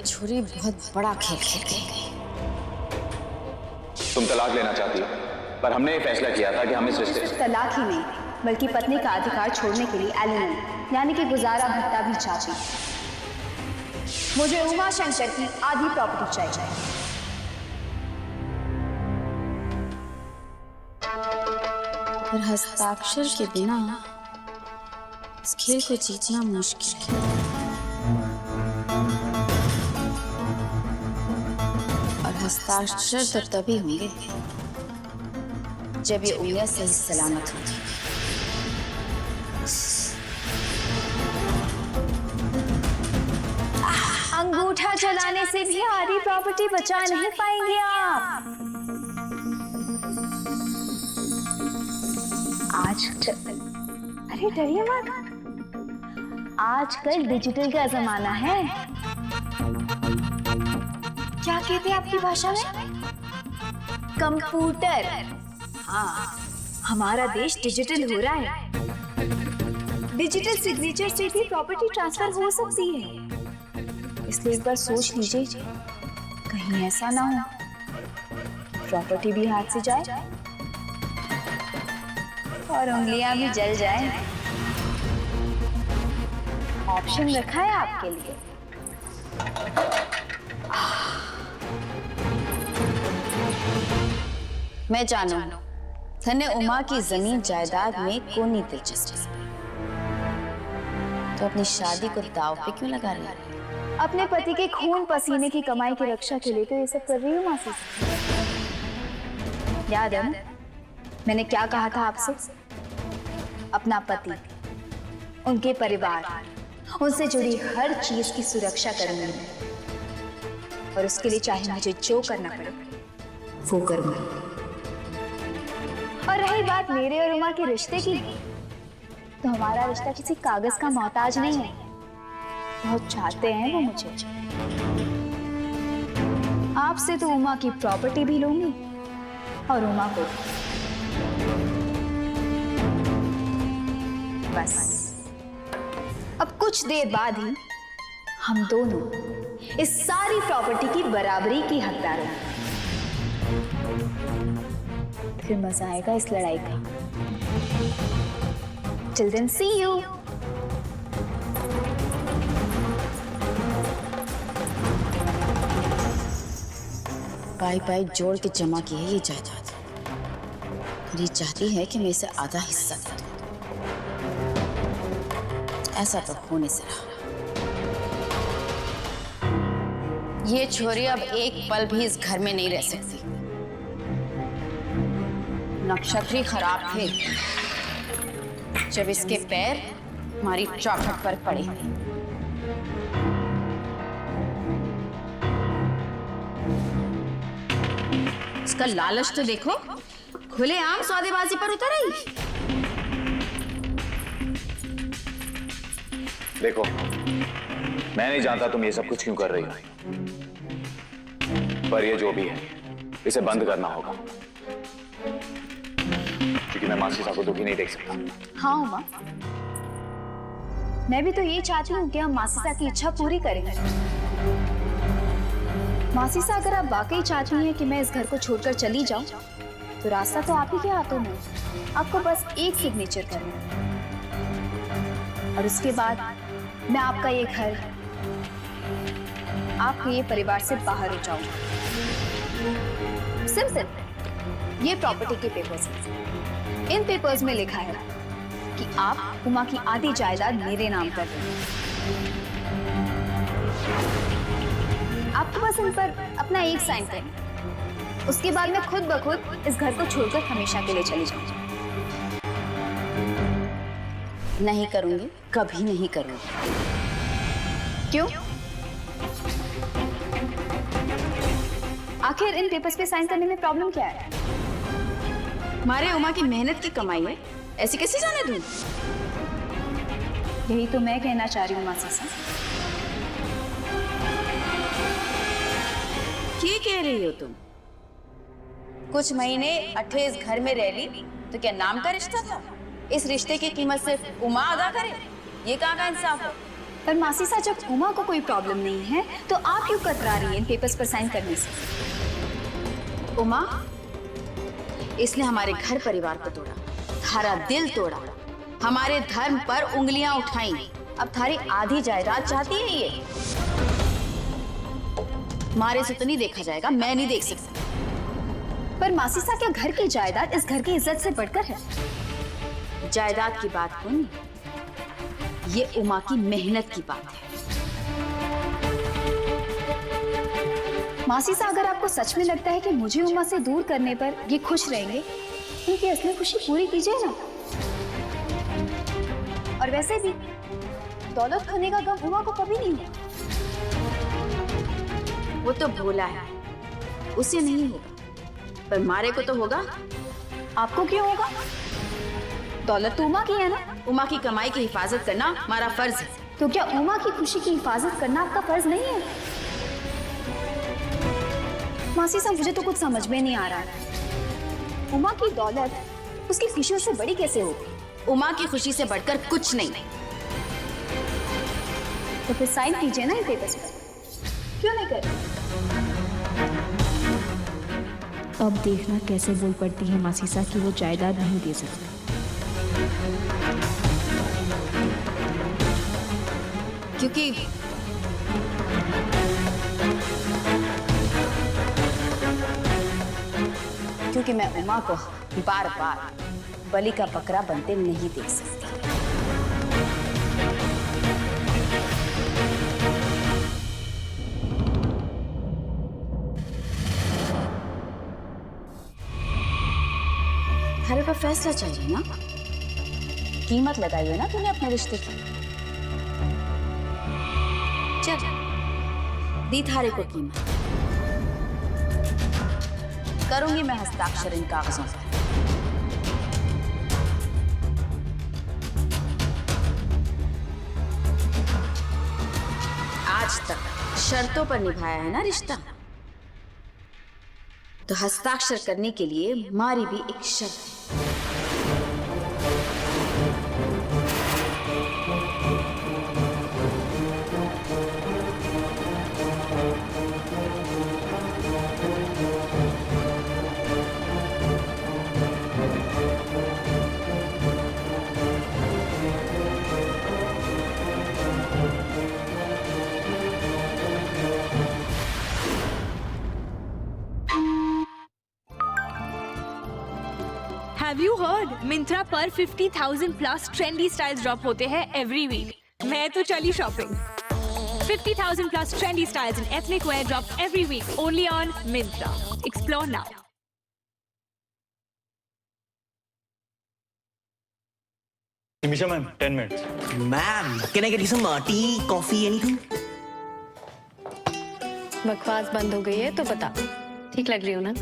छोरी बहुत बड़ा खेल खेल गई। तुम तलाक लेना चाहती हो, पर हमने ये फैसला किया था कि हम इस रिश्ते सिर्फ तलाक ही नहीं बल्कि पत्नी का अधिकार छोड़ने के लिए एलिमनी यानी कि गुजारा भत्ता भी चाहती है। मुझे उमा शंकर की आधी प्रॉपर्टी चाहिए। पर हस्ताक्षर के बिना इस खेल को जीतना मुश्किल है। और हस्ताक्षर तो तभी होंगे जब ये उंगलियां सही सलामत होंगी। अंगूठा चलाने से भी आधी प्रॉपर्टी बचा नहीं पाएंगे आप। अरे डरिए मत, आजकल डिजिटल का जमाना है। क्या कहते हैं आपकी भाषा में? कंप्यूटर। हाँ, हमारा देश डिजिटल हो रहा है। डिजिटल सिग्नेचर से भी प्रॉपर्टी ट्रांसफर हो सकती है, इसलिए एक बार सोच लीजिए, कहीं ऐसा ना हो प्रॉपर्टी भी हाथ से जाए और उंगलियां भी जल जाएं। ऑप्शन रखा है आपके लिए। मैं जानू धन्य उमा की जमीन जायदाद में कोई दिलचस्पी, तो अपनी शादी को दांव पे क्यों लगा रही है? अपने पति के खून पसीने की कमाई की रक्षा के लिए तो ये सब कर रही हूँ मासी। याद है ना मैंने क्या कहा था आपसे? अपना पति, उनके परिवार, उनसे जुड़ी हर चीज की सुरक्षा करूंगी और उसके लिए चाहे मुझे जो करना पड़े वो करूंगी। और रही बात मेरे और उमा के रिश्ते की, तो हमारा रिश्ता किसी कागज का मोहताज नहीं है। बहुत चाहते हैं वो मुझे। आपसे तो उमा की प्रॉपर्टी भी लूंगी और उमा को बस। अब कुछ देर बाद ही हम दोनों इस सारी प्रॉपर्टी की बराबरी की हकदार हैं। फिर मजा आएगा इस लड़ाई का। Till then, see you. पाई पाई जोड़ के जमा की है ये जायदाद, और ये चाहती है कि मैं इसे आधा हिस्सा दे दूं। ऐसा तो होने से रहा। ये छोरी अब एक पल भी इस घर में नहीं रह सकती। नक्षत्र ही खराब थे जब इसके पैर हमारी चौखट पर पड़े। इसका लालच तो देखो, खुलेआम सौदेबाजी पर उतर आई। देखो, मैं नहीं जानता तुम ये सब कुछ क्यों कर रही हो, पर ये जो भी है इसे बंद करना होगा, क्योंकि मैं मासी साहब को दुखी नहीं देख सकता। हाँ उमा, मैं भी तो ये चाहती हूँ कि हम मासी साहब की इच्छा पूरी करें। मासी साहब, अगर आप वाकई चाहती हैं कि मैं इस घर को छोड़कर चली जाऊं, तो रास्ता तो आप ही के हाथों में। आपको बस एक सिग्नेचर करना है और उसके बाद मैं आपका ये घर, आपके ये परिवार से बाहर हो जाऊंगा। सिंपल। ये प्रॉपर्टी के पेपर्स हैं। इन पेपर्स में लिखा है कि आप उमा की आधी जायदाद मेरे नाम कर देंगे। आपके पास इन पर अपना एक साइन करें। उसके बाद मैं खुद ब खुद इस घर को छोड़कर हमेशा के लिए चली जाऊंगी। नहीं करूंगी, कभी नहीं करूंगी। क्यों? आखिर इन पेपर्स पे साइन करने में प्रॉब्लम क्या है? हमारे उमा की मेहनत की कमाई है, ऐसी कैसे जाने दूं? यही तो मैं कहना चाह रही हूँ मासी साहब। क्या कह रही हो तुम? कुछ महीने अठे इस घर में रह ली तो क्या नाम का रिश्ता था? इस रिश्ते की कीमत सिर्फ उमा अदा करे? ये कहाँ का इंसाफ है? पर मासी सा, जब उमा को कोई प्रॉब्लम नहीं है तो आप क्यों कतरा रही हैं इन पेपर्स पर साइन करने से? उमा, इसने हमारे घर परिवार को तोड़ा, थारा दिल तोड़ा, हमारे धर्म पर उंगलियां उठाई। अब थारी आधी जायदाद चाहती है ये। मारे से तो नहीं देखा जाएगा, मैं नहीं देख सकती। पर मासी सा, क्या घर की जायदाद इस घर की इज्जत से बढ़कर है? जायदाद की बात को नहीं, ये उमा की मेहनत की बात है। मासी सा, अगर आपको सच में लगता है कि मुझे उमा से दूर करने पर ये खुश रहेंगे, उनकी असली खुशी पूरी कीजिए ना। और वैसे भी दौलत खोने का गम उमा को कभी नहीं हुआ। वो तो भोला है, उसे नहीं होगा, पर मारे को तो होगा। आपको क्यों होगा? दौलत तो उमा की है ना। उमा की कमाई की हिफाजत करना हमारा फर्ज है। तो क्या उमा की खुशी की हिफाजत करना आपका फर्ज नहीं है? मासी साहब, मुझे तो कुछ समझ में नहीं आ रहा है। उमा की दौलत उसकी खुशियों से बड़ी कैसे होगी? उमा की खुशी से बढ़कर कुछ नहीं। तो फिर साइन कीजिए ना इन पेपर्स पर। क्यों नहीं कर? अब देखना कैसे बोल पड़ती है मासी सा कि वो जायदाद नहीं दे सकती। क्योंकि मैं उमा को बार बार बलि का बकरा बनते नहीं देख सकती। थारे पर फैसला चाहिए ना, कीमत लगाई है ना तूने अपने रिश्ते की। चल, दी थारे को कीमत। करूंगी मैं हस्ताक्षर इन कागजों पर। आज तक शर्तों पर निभाया है ना रिश्ता, तो हस्ताक्षर करने के लिए हमारी भी एक शर्त है। Have you heard? Myntra पर 50,000 प्लस ट्रेंडी स्टाइल्स ड्रॉप होते हैं एवरी वीक। मैं तो चली shopping. 50,000 plus trendy styles in ethnic wear drop every week only on Myntra. Explore now. Nimisha ma'am, 10 minutes. Ma'am, can I get you some tea, coffee, anything? बकवास बंद हो गई है तो बता, ठीक लग रही हूँ ना?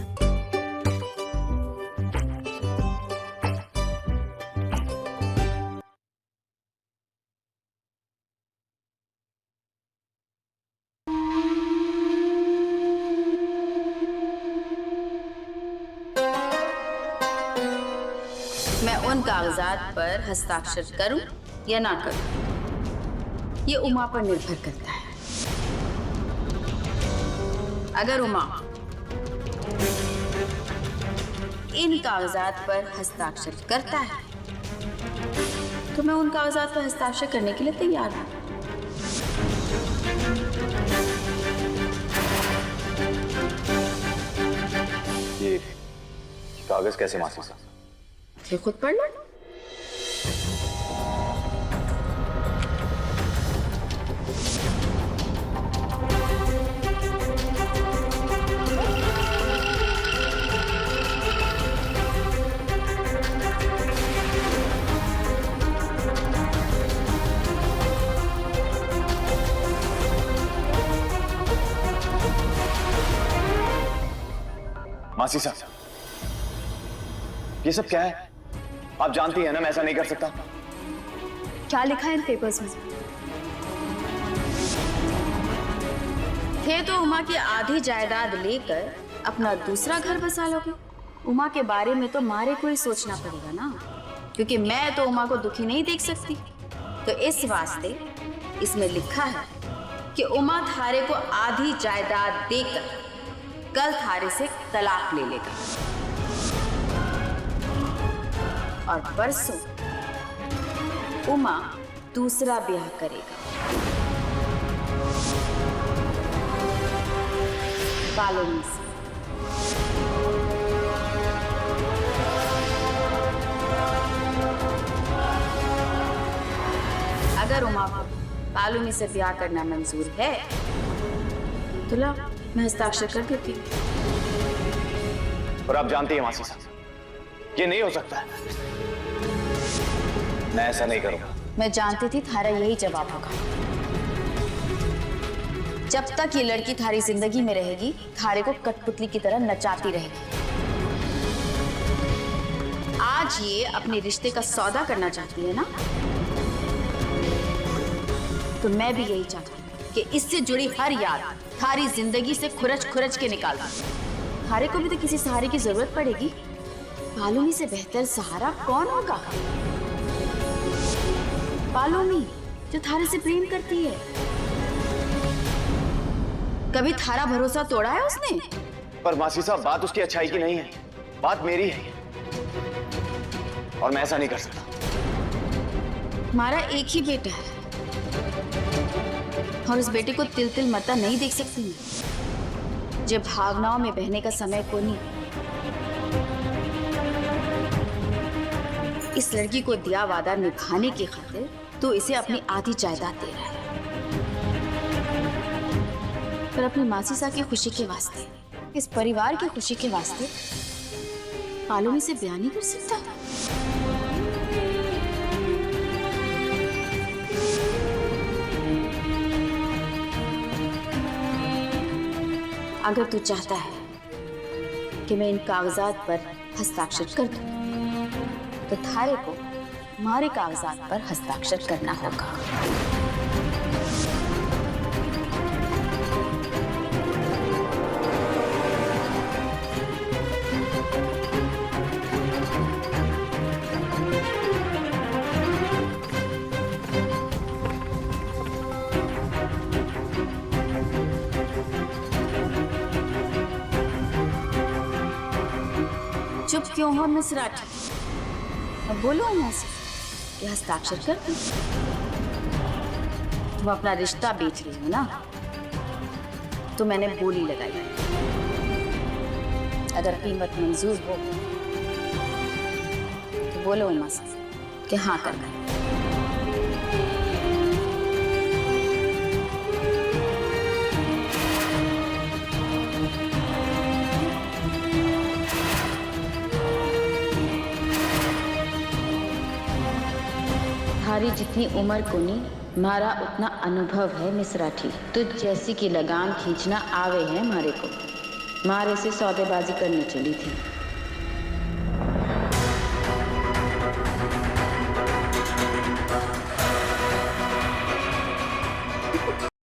मैं उन कागजात पर हस्ताक्षर करूं या ना करूं, ये उमा पर निर्भर करता है। अगर उमा इन कागजात पर हस्ताक्षर करता है तो मैं उन कागजात पर हस्ताक्षर करने के लिए तैयार हूं। ये कागज कैसे मासी साहब? ये खुद पढ़ लो। मासी साहब, ये सब क्या है? आप जानती हैं ना मैं ऐसा नहीं कर सकता। क्या लिखा है इन पेपर्स में? थे तो उमा की आधी जायदाद लेकर अपना दूसरा घर बसा लोगे। उमा के बारे में तो मारे को ही सोचना पड़ेगा ना, क्योंकि मैं तो उमा को दुखी नहीं देख सकती। तो इस वास्ते इसमें लिखा है कि उमा थारे को आधी जायदाद देकर कल थारे से तलाक ले लेगा और परसों उमा दूसरा ब्याह करेगा। कॉलोनी से। अगर उमा को कॉलोनी से ब्याह करना मंजूर है तो ला, मैं हस्ताक्षर कर देती हूँ। और आप जानती हैं मासी साहब, ये नहीं हो सकता है। मैं ऐसा नहीं करूंगा। मैं जानती थी थारा यही जवाब होगा। जब तक ये लड़की थारी जिंदगी में रहेगी, थारे को कठपुतली की तरह नचाती रहेगी। आज ये अपने रिश्ते का सौदा करना चाहती है ना, तो मैं भी यही चाहती हूँ कि इससे जुड़ी हर याद थारी जिंदगी से खुरच खुरच के निकाल दूं। थारे को भी तो किसी सहारे की जरूरत पड़ेगी। पालूनी से बेहतर सहारा कौन होगा? पालूनी जो थारे से प्रेम करती है। कभी थारा भरोसा तोड़ा है उसने? पर मासी साहब, बात उसकी अच्छाई की नहीं है, बात मेरी है और मैं ऐसा नहीं कर सकता। हमारा एक ही बेटा है और उस बेटे को तिल तिल मरता नहीं देख सकती मैं। जब भावनाओं में बहने का समय को नहीं। इस लड़की को दिया वादा निभाने की खातिर तो इसे अपनी आधी जायदाद दे रहा है, पर अपनी मासी सा की खुशी के वास्ते, इस परिवार की खुशी के वास्ते पालूनी से ब्याह नहीं कर सकता। अगर तू चाहता है कि मैं इन कागजात पर हस्ताक्षर कर दूं, तो थारे को हमारे कागजात पर हस्ताक्षर करना होगा। चुप क्यों हो मिस राठी? अब बोलो ना से कि हस्ताक्षर कर दूं। तुम अपना रिश्ता बेच रही हो ना, तो मैंने बोली लगाई। अगर कीमत मंजूर हो तो बोलो उमा से कि हाँ करना। थारी जितनी उम्र को नहीं, मारा उतना अनुभव है मिस राठी। तुझ जैसी की लगाम खींचना आवे है मारे को। मारे से सौदेबाजी करने चली थी।